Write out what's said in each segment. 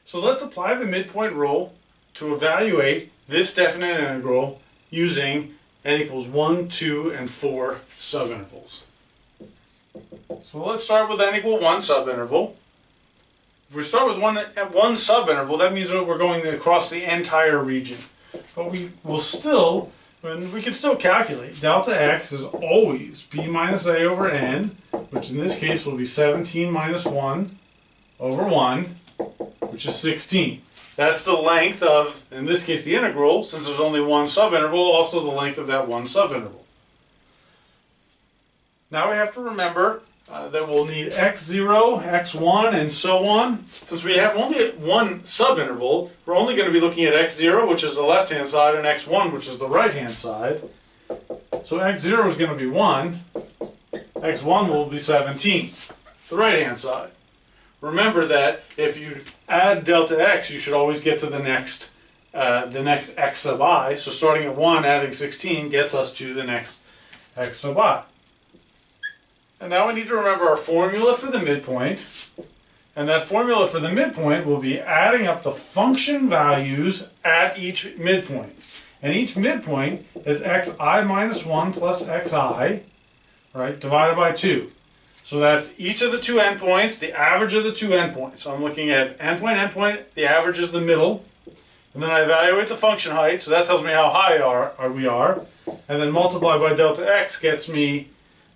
So let's apply the midpoint rule to evaluate this definite integral using n equals 1, 2, and 4 subintervals. So let's start with n equal 1 subinterval. If we start with one subinterval, that means that we're going across the entire region. But we can still calculate. Delta x is always b minus a over n, which in this case will be 17 minus 1 over 1, which is 16. That's the length of, in this case, the integral. Since there's only one subinterval, also the length of that one subinterval. Now we have to remember that we'll need x0, x1, and so on. Since we have only one subinterval, we're only going to be looking at x0, which is the left-hand side, and x1, which is the right-hand side. So x0 is going to be 1, x1 will be 17, the right-hand side. Remember that if you add delta x, you should always get to the next x sub I. So starting at 1, adding 16 gets us to the next x sub I. And now we need to remember our formula for the midpoint. And that formula for the midpoint will be adding up the function values at each midpoint. And each midpoint is xi minus 1 plus xi, right, divided by 2. So that's each of the two endpoints, the average of the two endpoints. So I'm looking at endpoint, the average is the middle. And then I evaluate the function height, so that tells me how high we are. And then multiply by delta x gets me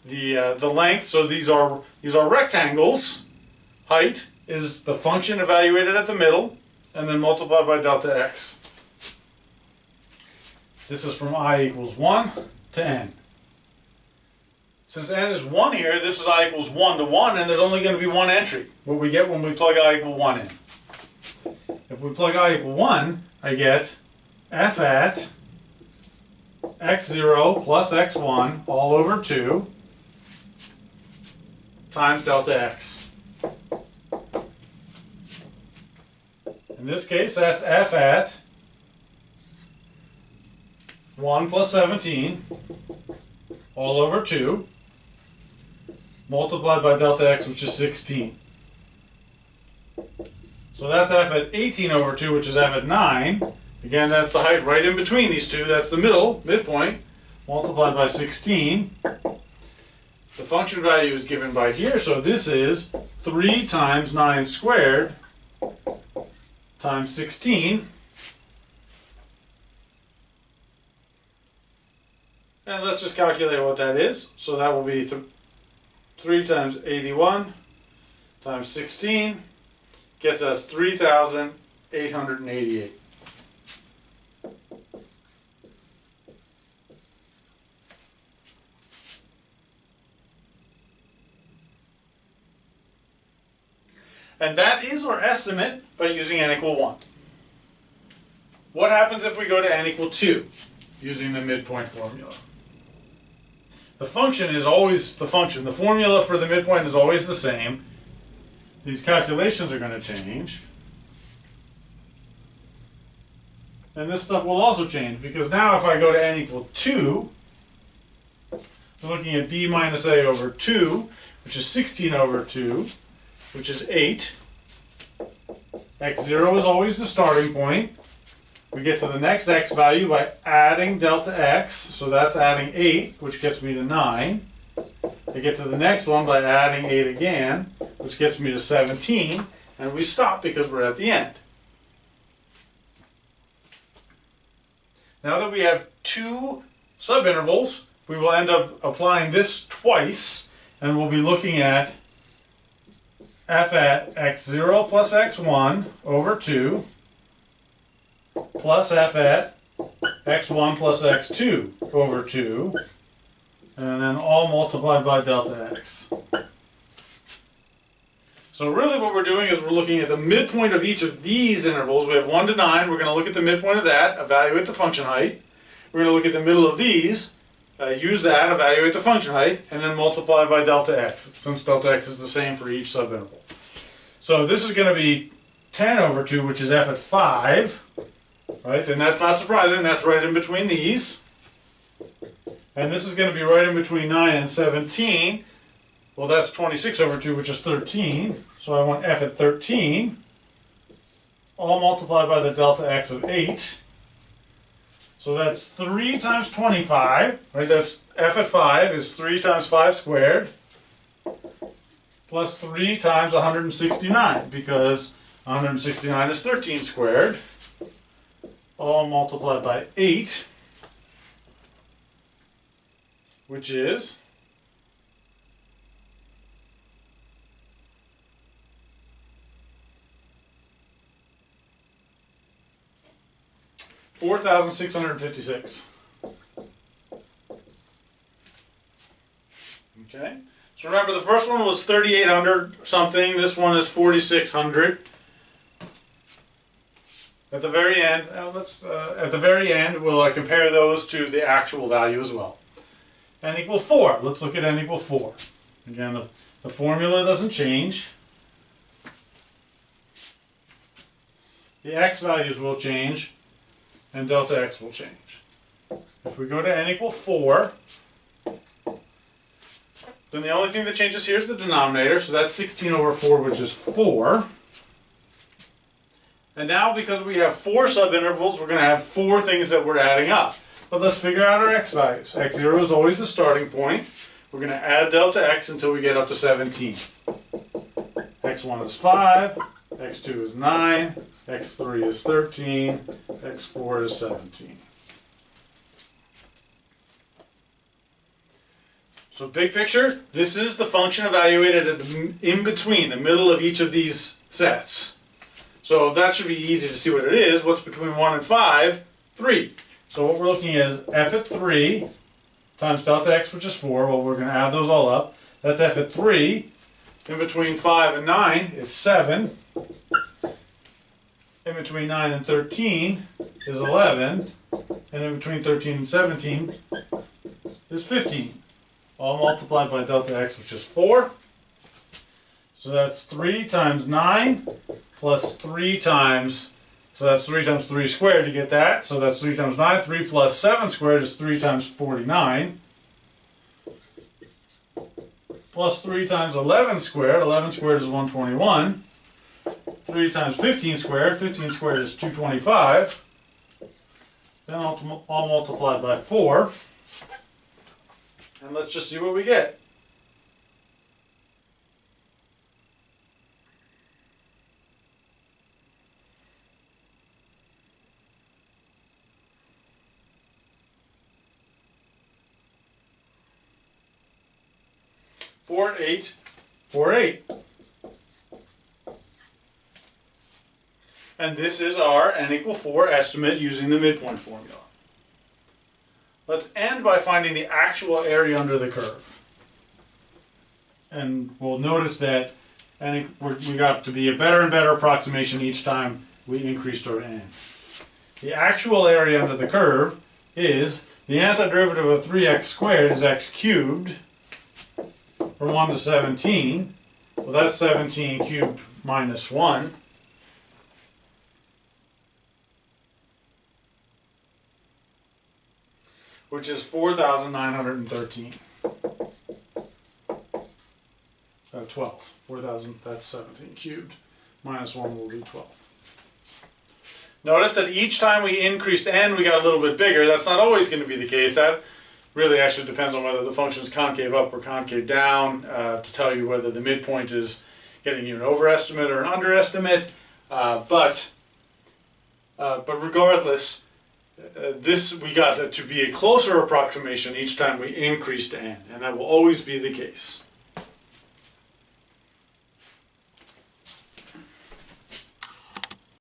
the length. So these are rectangles. Height is the function evaluated at the middle, and then multiply by delta x. This is from I equals 1 to n. Since n is 1 here, this is I equals 1 to 1, and there's only going to be one entry. What we get when we plug I equal 1 in. If we plug I equal 1, I get f at x0 plus x1 all over 2 times delta x. In this case, that's f at 1 plus 17 all over 2 multiplied by delta x, which is 16. So that's f at 18 over 2, which is f at 9. Again, that's the height right in between these two. That's the midpoint, multiplied by 16. The function value is given by here, so this is 3 times 9 squared times 16. And let's just calculate what that is. So that will be 3 times 81 times 16 gets us 3,888. And that is our estimate by using n equal 1. What happens if we go to n equal 2 using the midpoint formula? The function is always the function. The formula for the midpoint is always the same. These calculations are going to change. And this stuff will also change, because now if I go to n equal 2, we're looking at b minus a over 2, which is 16 over 2, which is 8. x0 is always the starting point. We get to the next x value by adding delta x, so that's adding 8, which gets me to 9. I get to the next one by adding 8 again, which gets me to 17, and we stop because we're at the end. Now that we have two subintervals, we will end up applying this twice, and we'll be looking at f at x0 plus x1 over 2 plus f at x1 plus x2 over 2, and then all multiplied by delta x. So really what we're doing is we're looking at the midpoint of each of these intervals. We have 1 to 9. We're going to look at the midpoint of that, evaluate the function height. We're going to look at the middle of these, use that, evaluate the function height, and then multiply by delta x, since delta x is the same for each subinterval. So this is going to be 10 over 2, which is f at 5. Right, and that's not surprising, that's right in between these. And this is going to be right in between 9 and 17. Well, that's 26 over 2, which is 13. So I want f at 13. all multiplied by the delta x of 8. So that's 3 times 25, right? That's f at 5 is 3 times 5 squared plus 3 times 169, because 169 is 13 squared, all multiplied by 8, which is 4,656. Okay, so remember the first one was 3,800 something, this one is 4,600. At the very end, we'll compare those to the actual value as well. N equal 4. Let's look at n equal 4. Again, the formula doesn't change. The x values will change, and delta x will change. If we go to n equal 4, then the only thing that changes here is the denominator, so that's 16 over 4, which is 4. And now, because we have 4 subintervals, we're going to have 4 things that we're adding up. But let's figure out our x values. x0 is always the starting point. We're going to add delta x until we get up to 17. x1 is 5, x2 is 9, x3 is 13, x4 is 17. So big picture, this is the function evaluated at the in between, the middle of each of these sets. So that should be easy to see what it is. What's between 1 and 5? 3. So what we're looking at is f at 3 times delta x, which is 4. Well, we're going to add those all up. That's f at 3. In between 5 and 9 is 7. In between 9 and 13 is 11. And in between 13 and 17 is 15. All multiplied by delta x, which is 4. So that's 3 times 9 plus 3 times, so that's 3 times 3 squared to get that. So that's 3 times 9. 3 plus 7 squared is 3 times 49. Plus 3 times 11 squared. 11 squared is 121. 3 times 15 squared. 15 squared is 225. Then all multiplied by 4. And let's just see what we get. Four, 8, 4, 8. And this is our n equal 4 estimate using the midpoint formula. Let's end by finding the actual area under the curve. And we'll notice that we got to be a better and better approximation each time we increased our n. The actual area under the curve is the antiderivative of 3x squared is x cubed from 1 to 17. Well, that's 17 cubed minus 1. Which is 4,913. 12. 4,000, that's 17 cubed. Minus 1 will be 12. Notice that each time we increased n, we got a little bit bigger. That's not always going to be the case. That really actually depends on whether the function is concave up or concave down to tell you whether the midpoint is getting you an overestimate or an underestimate. But regardless, we got to be a closer approximation each time we increased n, and that will always be the case.